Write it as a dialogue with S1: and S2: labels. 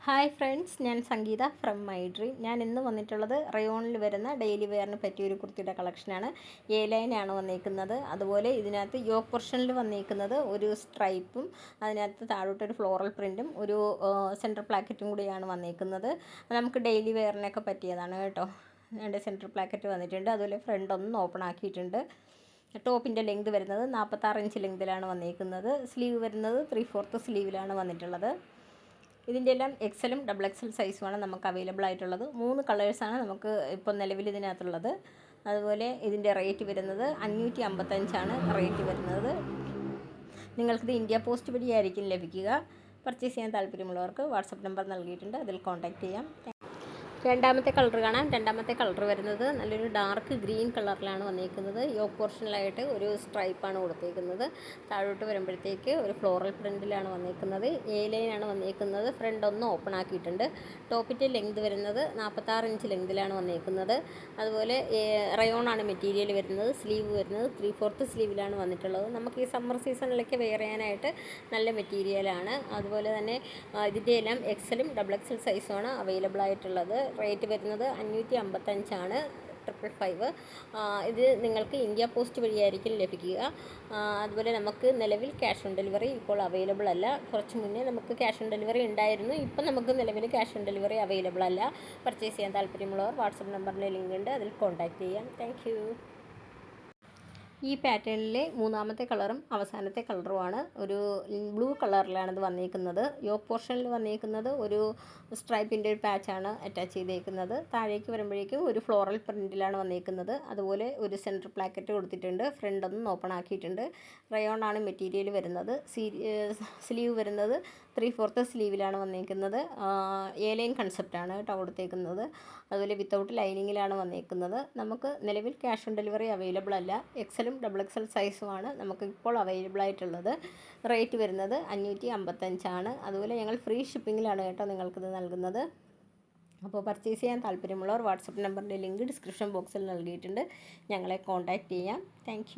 S1: Hi friends, ഞാൻ സംഗീത from my dream. ഞാൻ ഇന്ന് വന്നിട്ടുള്ളത് റയോണിൽ വരുന്ന ഡെയിലി വെയറിന് പറ്റിയ ഒരു കുർത്തിയുടെ കളക്ഷനാണ്. എ ലൈനാണ് വന്നിരിക്കുന്നത്. അതുപോലെ ഇതിനകത്ത് യോക്ക് പോർഷനിൽ വന്നിരിക്കുന്നത് ഒരു സ്ട്രൈപ്പും അതിനകത്ത് താഴോട്ടൊരു ഫ്ലോറൽ പ്രിൻറ്റും ഒരു സെൻറ്റർ പ്ലാക്കറ്റും കൂടിയാണ് വന്നിരിക്കുന്നത്. നമുക്ക് ഡെയിലി വെയറിനൊക്കെ പറ്റിയതാണ് കേട്ടോ. രണ്ട് സെൻറ്റർ പ്ലാക്കറ്റ് വന്നിട്ടുണ്ട്. അതുപോലെ ഫ്രണ്ട് ഒന്ന് ഓപ്പൺ ആക്കിയിട്ടുണ്ട്. ടോപ്പിൻ്റെ ലെങ്ത് വരുന്നത് 46 ഇഞ്ച് ലെങ്തിലാണ് വന്നിരിക്കുന്നത്. സ്ലീവ് വരുന്നത് 3/4 സ്ലീവിലാണ് വന്നിട്ടുള്ളത്. ഇതിൻ്റെ എല്ലാം എക്സലും ഡബിൾ എക്സൽ സൈസുമാണ് നമുക്ക് അവൈലബിൾ ആയിട്ടുള്ളത്. 3 കളേഴ്സാണ് നമുക്ക് ഇപ്പോൾ നിലവിൽ ഇതിനകത്തുള്ളത്. അതുപോലെ ഇതിൻ്റെ റേറ്റ് വരുന്നത് 555 റേറ്റ് വരുന്നത്. നിങ്ങൾക്കിത് ഇന്ത്യ പോസ്റ്റ് വഴിയായിരിക്കും ലഭിക്കുക. പർച്ചേസ് ചെയ്യാൻ താല്പര്യമുള്ളവർക്ക് വാട്സപ്പ് നമ്പർ നൽകിയിട്ടുണ്ട്, അതിൽ കോൺടാക്റ്റ് ചെയ്യാം. രണ്ടാമത്തെ കളർ കാണാം. രണ്ടാമത്തെ കളർ വരുന്നത് നല്ലൊരു ഡാർക്ക് ഗ്രീൻ കളറിലാണ് വന്നിരിക്കുന്നത്. യോക്ക് പോർഷനിലായിട്ട് ഒരു സ്ട്രൈപ്പാണ് കൊടുത്തേക്കുന്നത്. താഴോട്ട് വരുമ്പോഴത്തേക്ക് ഒരു ഫ്ലോറൽ പ്രിൻറ്റിലാണ് വന്നിരിക്കുന്നത്. എ ലൈനാണ് വന്നിരിക്കുന്നത്. ഫ്രണ്ട് ഒന്ന് ഓപ്പൺ ആക്കിയിട്ടുണ്ട്. ടോപ്പിൻ്റെ ലെങ്ത് വരുന്നത് 46 ഇഞ്ച് ലെങ്തിലാണ് വന്നിരിക്കുന്നത്. അതുപോലെ റയോണാണ് മെറ്റീരിയൽ വരുന്നത്. സ്ലീവ് വരുന്നത് 3/4 സ്ലീവിലാണ് വന്നിട്ടുള്ളത്. നമുക്ക് ഈ സമ്മർ സീസണിലേക്ക് വെയർ ചെയ്യാനായിട്ട് നല്ല മെറ്റീരിയലാണ്. അതുപോലെ തന്നെ ഇതിൻ്റെ എല്ലാം എക്സലും ഡബിൾ എക്സൽ സൈസുമാണ് അവൈലബിൾ ആയിട്ടുള്ളത്. റേറ്റ് വരുന്നത് 555 555. ഇത് നിങ്ങൾക്ക് ഇന്ത്യ പോസ്റ്റ് വഴിയായിരിക്കും ലഭിക്കുക. അതുപോലെ നമുക്ക് നിലവിൽ ക്യാഷ് ഓൺ ഡെലിവറി ഇപ്പോൾ അവൈലബിൾ അല്ല. കുറച്ച് മുന്നേ നമുക്ക് ക്യാഷ് ഓൺ ഡെലിവറി ഉണ്ടായിരുന്നു. ഇപ്പം നമുക്ക് നിലവിൽ ക്യാഷ് ഓൺ ഡെലിവറി അവൈലബിൾ അല്ല. പർച്ചേസ് ചെയ്യാൻ താല്പര്യമുള്ളവർ വാട്സപ്പ് നമ്പറിൻ്റെ ലിങ്ക് ഉണ്ട്, അതിൽ കോൺടാക്റ്റ് ചെയ്യാം. താങ്ക് ഈ പാറ്റേണിലെ മൂന്നാമത്തെ കളറും അവസാനത്തെ കളറുമാണ്. ഒരു ബ്ലൂ കളറിലാണ് ഇത് വന്നിരിക്കുന്നത്. യോക്ക് പോർഷനിൽ വന്നിരിക്കുന്നത് ഒരു സ്ട്രൈപ്പിൻ്റെ ഒരു പാച്ചാണ് അറ്റാച്ച് ചെയ്തേക്കുന്നത്. താഴേക്ക് വരുമ്പോഴേക്കും ഒരു ഫ്ലോറൽ പ്രിൻറ്റിലാണ് വന്നിരിക്കുന്നത്. അതുപോലെ ഒരു സെൻറ്റർ പ്ലാക്കറ്റ് കൊടുത്തിട്ടുണ്ട്. ഫ്രണ്ട് ഒന്ന് ഓപ്പൺ ആക്കിയിട്ടുണ്ട്. റയോൺ ആണ് മെറ്റീരിയൽ വരുന്നത്. സ്ലീവ് വരുന്നത് 3/4 സ്ലീവിലാണ് വന്നിരിക്കുന്നത്. എ ലൈൻ കൺസെപ്റ്റാണ് കേട്ടോ കൊടുത്തേക്കുന്നത്. അതുപോലെ വിത്തൗട്ട് ലൈനിങ്ങിലാണ് വന്നിരിക്കുന്നത്. നമുക്ക് നിലവിൽ ക്യാഷ് ഓൺ ഡെലിവറി അവൈലബിൾ അല്ല. എക്സലും ഡബിൾ എക്സൽ സൈസുമാണ് നമുക്ക് ഇപ്പോൾ അവൈലബിൾ ആയിട്ടുള്ളത്. റേറ്റ് വരുന്നത് 555. അതുപോലെ ഞങ്ങൾ ഫ്രീ ഷിപ്പിങ്ങിലാണ് കേട്ടോ നിങ്ങൾക്കിത് നൽകുന്നത്. അപ്പോൾ പർച്ചേസ് ചെയ്യാൻ താല്പര്യമുള്ളവർ വാട്സപ്പ് നമ്പറിൻ്റെ ലിങ്ക് ഡിസ്ക്രിപ്ഷൻ ബോക്സിൽ നൽകിയിട്ടുണ്ട്, ഞങ്ങളെ കോൺടാക്റ്റ് ചെയ്യാം. താങ്ക്